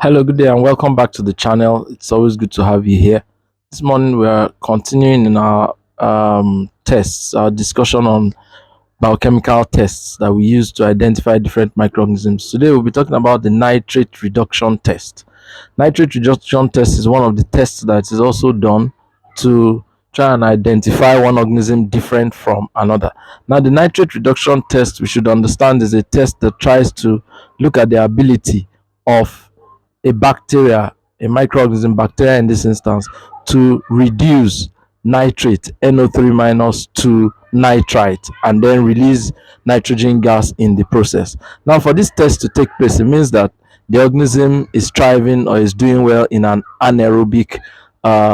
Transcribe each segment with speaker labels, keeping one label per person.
Speaker 1: Hello, good day, and welcome back to the channel. It's always good to have you here. This morning, we are continuing in our tests, our discussion on biochemical tests that we use to identify different microorganisms. Today, we'll be talking about the nitrate reduction test. Nitrate reduction test is one of the tests that is also done to try and identify one organism different from another. Now, the nitrate reduction test, we should understand, is a test that tries to look at the ability of a bacteria, a microorganism, bacteria in this instance, to reduce nitrate, NO3 minus, to nitrite and then release nitrogen gas in the process. Now, for this test to take place, it means that the organism is thriving or is doing well in an anaerobic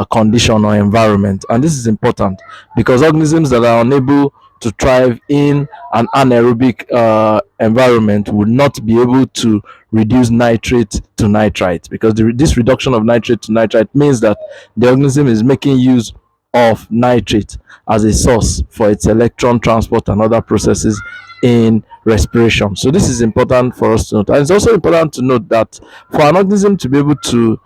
Speaker 1: condition or environment. And this is important because organisms that are unable to thrive in an anaerobic environment would not be able to reduce nitrate to nitrite, because this reduction of nitrate to nitrite means that the organism is making use of nitrate as a source for its electron transport and other processes in respiration. So this is important for us to note. And it's also important to note that for an organism to be able to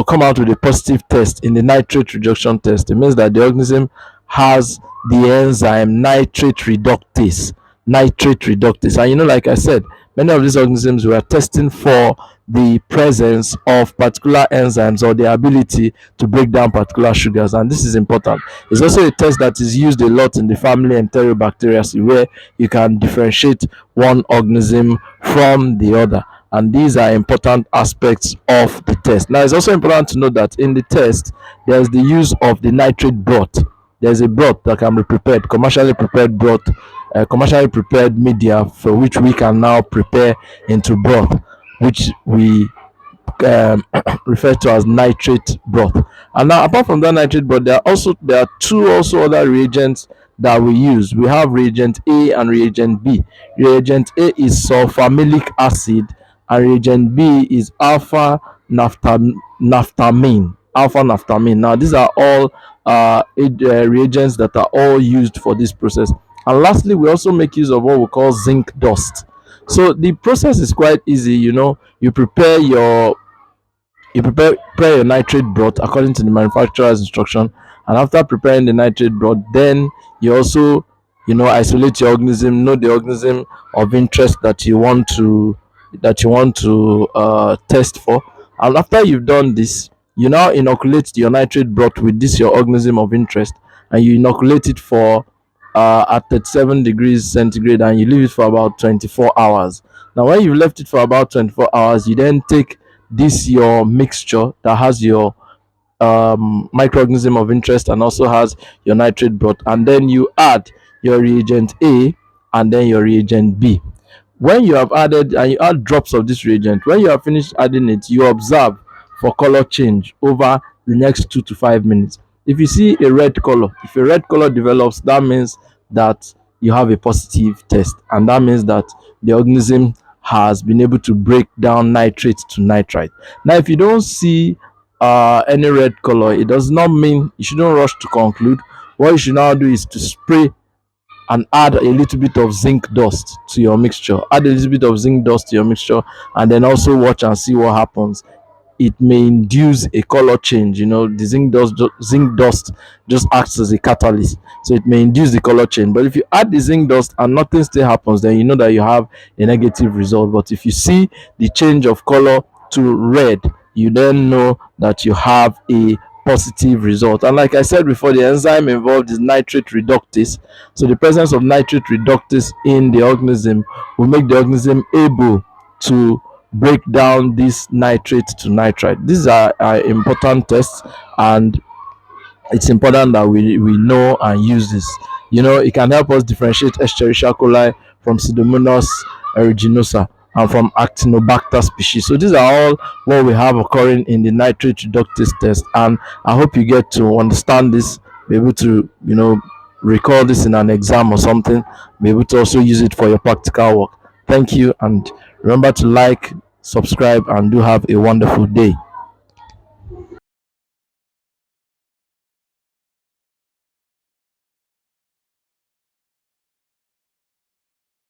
Speaker 1: come out with a positive test in the nitrate reduction test, it means that the organism has the enzyme nitrate reductase. And like I said, many of these organisms we are testing for the presence of particular enzymes or the ability to break down particular sugars, and this is important. It's also a test that is used a lot in the family Enterobacteriaceae, where you can differentiate one organism from the other, and these are important aspects of the test. Now, it's also important to note that in the test there's the use of the nitrate broth. There's a broth that can be prepared, commercially prepared broth, commercially prepared media, for which we can now prepare into broth, which we refer to as nitrate broth. And now, apart from that nitrate broth, there are two also other reagents that we use. We have reagent A and reagent B. Reagent A is sulfamylic acid, and reagent B is naphthamine. Alpha naphthamine. Now, these are all reagents that are all used for this process. And lastly, we also make use of what we call zinc dust. So the process is quite easy. You prepare your nitrate broth according to the manufacturer's instruction, and after preparing the nitrate broth, then you also isolate your organism, know the organism of interest that you want to test for. And after you've done this, you now inoculate your nitrate broth with this your organism of interest, and you inoculate it for at 37 degrees centigrade, and you leave it for about 24 hours. Now, when you've left it for about 24 hours, you then take this your mixture that has your microorganism of interest and also has your nitrate broth, and then you add your reagent A and then your reagent B. When you have added, and you add drops of this reagent, when you have finished adding it, you observe for color change over the next 2 to 5 minutes. If you see a red color, if a red color develops, that means that you have a positive test, and that means that the organism has been able to break down nitrate to nitrite. Now, if you don't see any red color, it does not mean you shouldn't rush to conclude. What you should now do is to spray and add a little bit of zinc dust to your mixture. Add a little bit of zinc dust to your mixture, and then also watch and see what happens. It may induce a color change. The zinc dust just acts as a catalyst, so it may induce the color change. But if you add the zinc dust and nothing still happens, then you know that you have a negative result. But if you see the change of color to red, you then know that you have a positive result. And like I said before, the enzyme involved is nitrate reductase. So the presence of nitrate reductase in the organism will make the organism able to break down this nitrate to nitrite. These are important tests, and it's important that we know and use this. It can help us differentiate Escherichia coli from Pseudomonas aeruginosa and from Actinobacter species. So these are all what we have occurring in the nitrate reductase test, and I hope you get to understand this, be able to recall this in an exam or something, be able to also use it for your practical work. Thank you, and remember to like, subscribe, and do have a wonderful day.